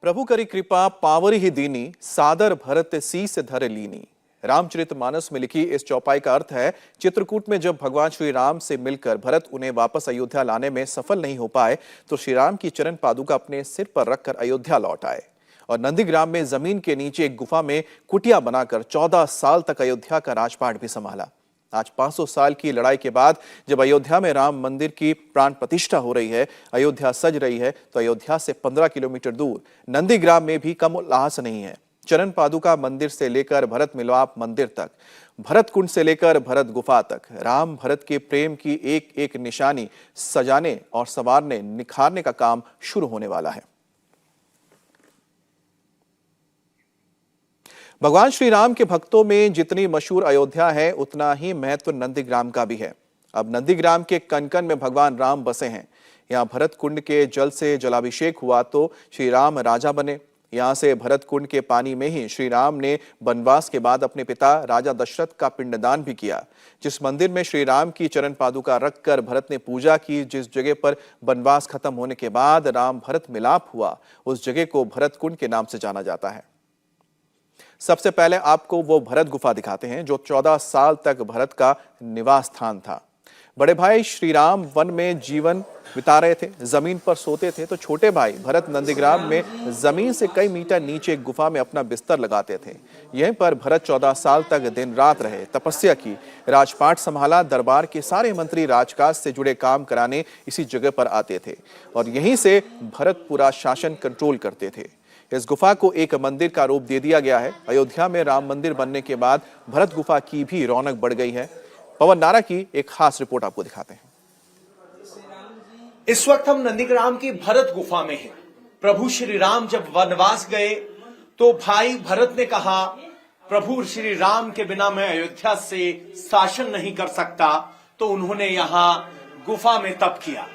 प्रभु करी कृपा पावरी ही दीनी, सादर भरत सीस धर लीनी। रामचरितमानस में लिखी इस चौपाई का अर्थ है, चित्रकूट में जब भगवान श्री राम से मिलकर भरत उन्हें वापस अयोध्या लाने में सफल नहीं हो पाए, तो श्री राम की चरण पादुका अपने सिर पर रखकर अयोध्या लौट आए और नंदीग्राम में जमीन के नीचे एक गुफा में कुटिया बनाकर 14 साल तक अयोध्या का राजपाट भी संभाला। आज 500 साल की लड़ाई के बाद जब अयोध्या में राम मंदिर की प्राण प्रतिष्ठा हो रही है, अयोध्या सज रही है, तो अयोध्या से 15 किलोमीटर दूर नंदीग्राम में भी कम उल्लास नहीं है। चरण पादुका मंदिर से लेकर भरत मिलाप मंदिर तक, भरत कुंड से लेकर भरत गुफा तक, राम भरत के प्रेम की एक एक निशानी सजाने और संवारने निखारने का काम शुरू होने वाला है। भगवान श्री राम के भक्तों में जितनी मशहूर अयोध्या है, उतना ही महत्व नंदीग्राम का भी है। अब नंदीग्राम के कनकन में भगवान राम बसे हैं। यहाँ भरत कुंड के जल से जलाभिषेक हुआ तो श्री राम राजा बने। यहाँ से भरत कुंड के पानी में ही श्री राम ने वनवास के बाद अपने पिता राजा दशरथ का पिंडदान भी किया। जिस मंदिर में श्री राम की चरण पादुका रखकर भरत ने पूजा की, जिस जगह पर वनवास खत्म होने के बाद राम भरत मिलाप हुआ, उस जगह को भरत कुंड के नाम से जाना जाता है। सबसे पहले आपको वो भरत गुफा दिखाते हैं जो 14 साल तक भरत का निवास स्थान था। बड़े भाई श्री राम वन में जीवन बिता रहे थे, जमीन पर सोते थे, तो छोटे भाई भरत नंदीग्राम में जमीन से कई मीटर नीचे एक गुफा में अपना बिस्तर लगाते थे। यहीं पर भरत 14 साल तक दिन रात रहे, तपस्या की, राजपाट संभाला। दरबार के सारे मंत्री राजकाज से जुड़े काम कराने इसी जगह पर आते थे और यहीं से भरत पूरा शासन कंट्रोल करते थे। इस गुफा को एक मंदिर का रूप दे दिया गया है। अयोध्या में राम मंदिर बनने के बाद भरत गुफा की भी रौनक बढ़ गई है। पवन नारा की एक खास रिपोर्ट आपको दिखाते हैं। इस वक्त हम नंदीग्राम की भरत गुफा में हैं। प्रभु श्री राम जब वनवास गए तो भाई भरत ने कहा, प्रभु श्री राम के बिना मैं अयोध्या से शासन नहीं कर सकता, तो उन्होंने यहाँ गुफा में तप किया।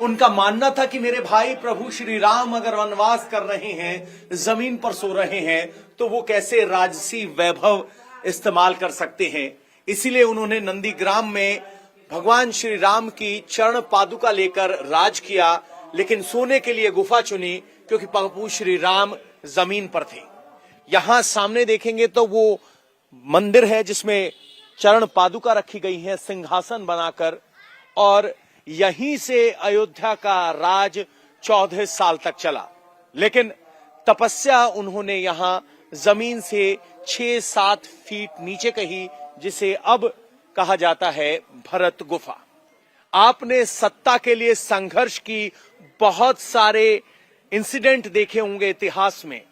उनका मानना था कि मेरे भाई प्रभु श्री राम अगर वनवास कर रहे हैं, जमीन पर सो रहे हैं, तो वो कैसे राजसी वैभव इस्तेमाल कर सकते हैं। इसीलिए उन्होंने नंदीग्राम में भगवान श्री राम की चरण पादुका लेकर राज किया, लेकिन सोने के लिए गुफा चुनी क्योंकि प्रभु श्री राम जमीन पर थे। यहां सामने देखेंगे तो वो मंदिर है जिसमें चरण पादुका रखी गई है सिंहासन बनाकर, और यहीं से अयोध्या का राज 14 साल तक चला। लेकिन तपस्या उन्होंने यहां जमीन से 6-7 फीट नीचे कही, जिसे अब कहा जाता है भरत गुफा। आपने सत्ता के लिए संघर्ष की बहुत सारे इंसिडेंट देखे होंगे इतिहास में,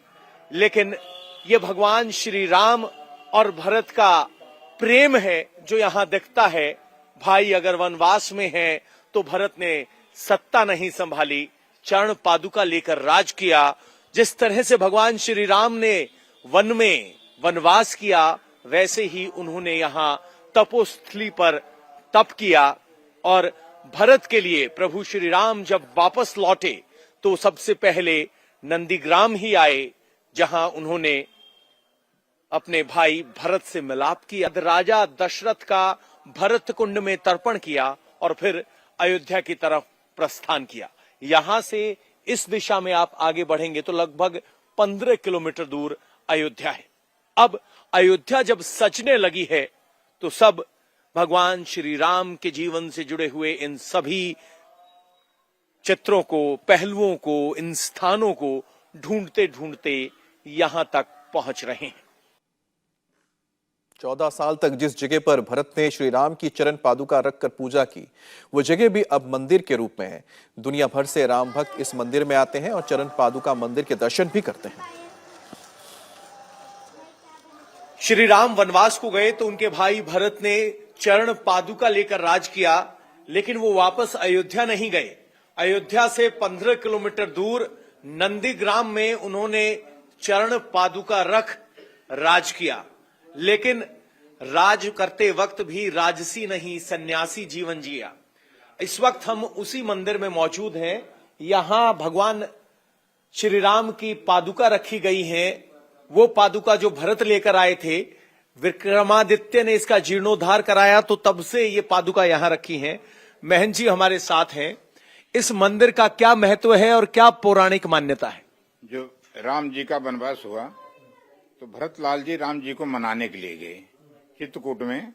लेकिन ये भगवान श्री राम और भरत का प्रेम है जो यहां दिखता है। भाई अगर वनवास में है तो भरत ने सत्ता नहीं संभाली, चरण पादुका लेकर राज किया। जिस तरह से भगवान श्री राम ने वन में वनवास किया, वैसे ही उन्होंने यहां तपोस्थली पर तप किया। और भरत के लिए प्रभु श्री राम जब वापस लौटे तो सबसे पहले नंदीग्राम ही आए, जहां उन्होंने अपने भाई भरत से मिलाप किया। राजा दशरथ का भरत कुंड में तर्पण किया और फिर अयोध्या की तरफ प्रस्थान किया। यहां से इस दिशा में आप आगे बढ़ेंगे तो लगभग 15 किलोमीटर दूर अयोध्या है। अब अयोध्या जब सजने लगी है तो सब भगवान श्री राम के जीवन से जुड़े हुए इन सभी चित्रों को, पहलुओं को, इन स्थानों को ढूंढते ढूंढते यहां तक पहुंच रहे हैं। 14 साल तक जिस जगह पर भरत ने श्री राम की चरण पादुका रखकर पूजा की, वो जगह भी अब मंदिर के रूप में है। दुनिया भर से राम भक्त इस मंदिर में आते हैं और चरण पादुका मंदिर के दर्शन भी करते हैं। श्री राम वनवास को गए तो उनके भाई भरत ने चरण पादुका लेकर राज किया, लेकिन वो वापस अयोध्या नहीं गए। अयोध्या से 15 किलोमीटर दूर नंदीग्राम में उन्होंने चरण पादुका रख राज किया, लेकिन राज करते वक्त भी राजसी नहीं, सन्यासी जीवन जिया। इस वक्त हम उसी मंदिर में मौजूद हैं। यहां भगवान श्री राम की पादुका रखी गई हैं। वो पादुका जो भरत लेकर आए थे, विक्रमादित्य ने इसका जीर्णोद्धार कराया, तो तब से ये पादुका यहां रखी हैं। महंत जी हमारे साथ हैं। इस मंदिर का क्या महत्व है और क्या पौराणिक मान्यता है? जो राम जी का वनवास हुआ तो भरत लाल जी राम जी को मनाने के लिए गए चित्रकूट में।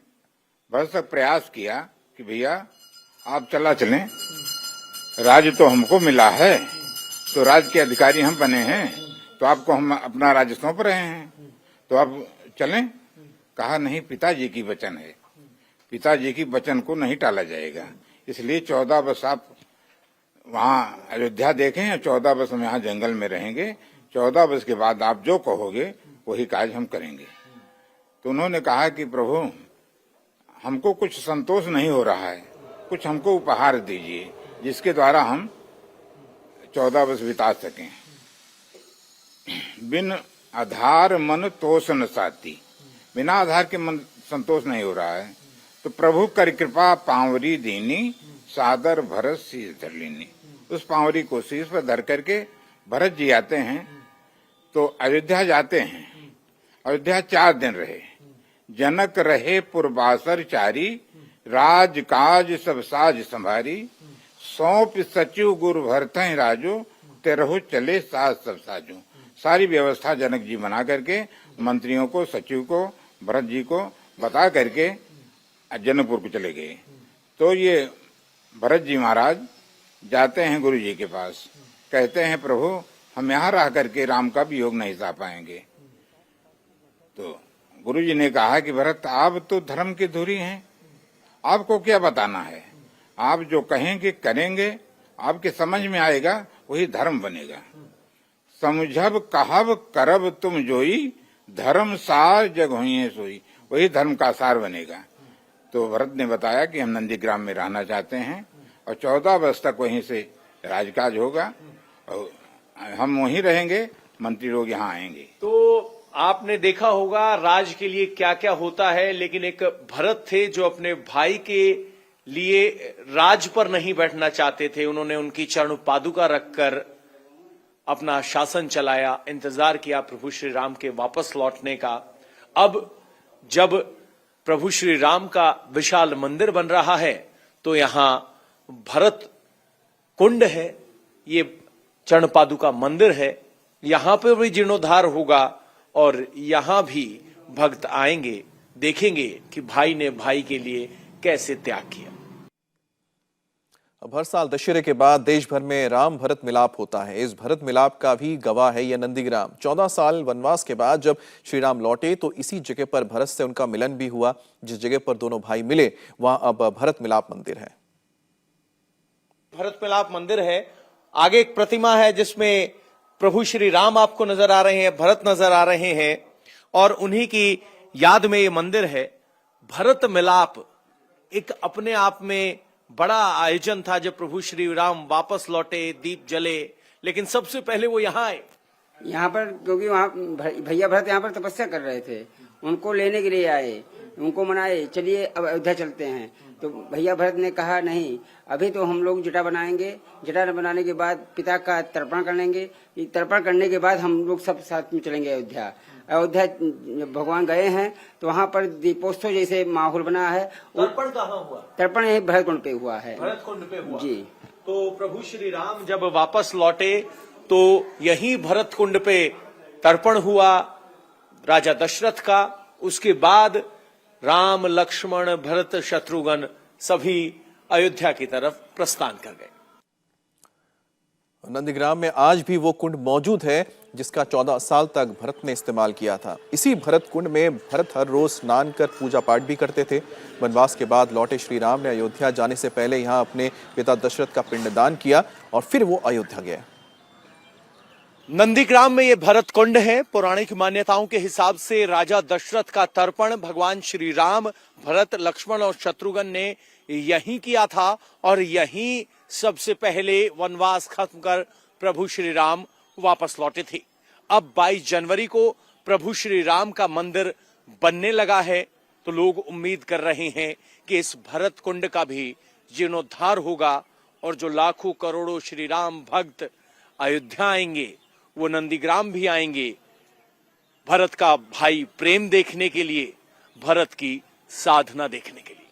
भरत तक प्रयास किया कि भैया आप चला चलें, राज्य तो हमको मिला है, तो राज्य के अधिकारी हम बने हैं, तो आपको हम अपना राज्य सौंप रहे हैं, तो आप चलें। कहा नहीं, पिताजी की वचन है, पिताजी की वचन को नहीं टाला जाएगा, इसलिए 14 वर्ष आप वहाँ अयोध्या देखें, 14 वर्ष हम यहाँ जंगल में रहेंगे, 14 वर्ष के बाद आप जो कहोगे वही कार्य हम करेंगे। तो उन्होंने कहा कि प्रभु हमको कुछ संतोष नहीं हो रहा है, कुछ हमको उपहार दीजिए जिसके द्वारा हम 14 वर्ष बिता सकें। बिन आधार मन तोष न साती, बिना आधार के मन संतोष नहीं हो रहा है। तो प्रभु कर कृपा पांवरी दीनी, सादर भरत शीश धर लीनी। उस पांवरी को शीश पर धर करके भरत जी आते हैं, तो अयोध्या जाते हैं। अयोध्या 4 दिन रहे। जनक रहे पुरबासर चारी, राज काज सब साज संभारी। सौंप सचिव गुरु भरत राजो, तेरहु चले साज सब साजो। सारी व्यवस्था जनक जी बना करके मंत्रियों को, सचिव को, भरत जी को बता करके जनकपुर को चले गए। तो ये भरत जी महाराज जाते हैं गुरु जी के पास, कहते हैं प्रभु हम यहाँ रह करके राम का भी योग नहीं सा पाएंगे। तो गुरु जी ने कहा कि भरत आप तो धर्म की धुरी हैं, आपको क्या बताना है, आप जो कहेंगे करेंगे, आपके समझ में आएगा वही धर्म बनेगा। समझब कहब करब तुम जोई, धर्म सार जग होइए सोई, वही धर्म का सार बनेगा। तो भरत ने बताया कि हम नंदीग्राम में रहना चाहते हैं और 14 वर्ष तक वहीं से राजकाज होगा और हम वहीं रहेंगे, मंत्री लोग यहाँ आएंगे। तो आपने देखा होगा राज के लिए क्या क्या होता है, लेकिन एक भरत थे जो अपने भाई के लिए राज पर नहीं बैठना चाहते थे। उन्होंने उनकी चरण पादुका रखकर अपना शासन चलाया, इंतजार किया प्रभु श्री राम के वापस लौटने का। अब जब प्रभु श्री राम का विशाल मंदिर बन रहा है तो यहां भरत कुंड है, ये चरण पादुका मंदिर है, यहां पर भी जीर्णोद्धार होगा और यहां भी भक्त आएंगे, देखेंगे कि भाई ने भाई के लिए कैसे त्याग किया। अब हर साल दशहरे के बाद देश भर में राम भरत मिलाप होता है। इस भरत मिलाप का भी गवाह है यह नंदीग्राम। 14 साल वनवास के बाद जब श्री राम लौटे तो इसी जगह पर भरत से उनका मिलन भी हुआ। जिस जगह पर दोनों भाई मिले वहां अब भरत मिलाप मंदिर है। भरत मिलाप मंदिर है, आगे एक प्रतिमा है जिसमें प्रभु श्री राम आपको नजर आ रहे हैं, भरत नजर आ रहे हैं और उन्हीं की याद में ये मंदिर है। भरत मिलाप एक अपने आप में बड़ा आयोजन था। जब प्रभु श्री राम वापस लौटे, दीप जले, लेकिन सबसे पहले वो यहाँ आए, यहाँ पर, क्योंकि वहाँ भैया भरत यहाँ पर तपस्या कर रहे थे, उनको लेने के लिए आए, उनको मनाए चलिए अब अयोध्या चलते हैं। तो भैया भरत ने कहा नहीं, अभी तो हम लोग जटा बनाएंगे, जटा बनाने के बाद पिता का तर्पण कर लेंगे, तर्पण करने के बाद हम लोग सब साथ में चलेंगे अयोध्या। अयोध्या भगवान गए हैं तो वहाँ पर दीपोत्सव जैसे माहौल बना है। तर्पण कहाँ हुआ? तर्पण यही भरत कुंड पे हुआ है। भरत कुंड पे हुआ जी। तो प्रभु श्री राम जब वापस लौटे तो यही भरत कुंड पे तर्पण हुआ राजा दशरथ का। उसके बाद राम, लक्ष्मण, भरत, शत्रुघ्न सभी अयोध्या की तरफ प्रस्थान कर गए। नंदीग्राम में आज भी वो कुंड मौजूद है जिसका 14 साल तक भरत ने इस्तेमाल किया था। इसी भरत कुंड में भरत हर रोज स्नान कर पूजा पाठ भी करते थे। वनवास के बाद लौटे श्री राम ने अयोध्या जाने से पहले यहाँ अपने पिता दशरथ का पिंडदान किया और फिर वो अयोध्या गए। नंदीग्राम में ये भरत कुंड है। पौराणिक मान्यताओं के हिसाब से राजा दशरथ का तर्पण भगवान श्री राम, भरत, लक्ष्मण और शत्रुघ्न ने यहीं किया था और यहीं सबसे पहले वनवास खत्म कर प्रभु श्री राम वापस लौटे थे। अब 22 जनवरी को प्रभु श्री राम का मंदिर बनने लगा है तो लोग उम्मीद कर रहे हैं कि इस भरत कुंड का भी जीर्णोद्धार होगा और जो लाखों करोड़ों श्री राम भक्त अयोध्या आएंगे वो नंदीग्राम भी आएंगे भरत का भाई प्रेम देखने के लिए, भरत की साधना देखने के लिए।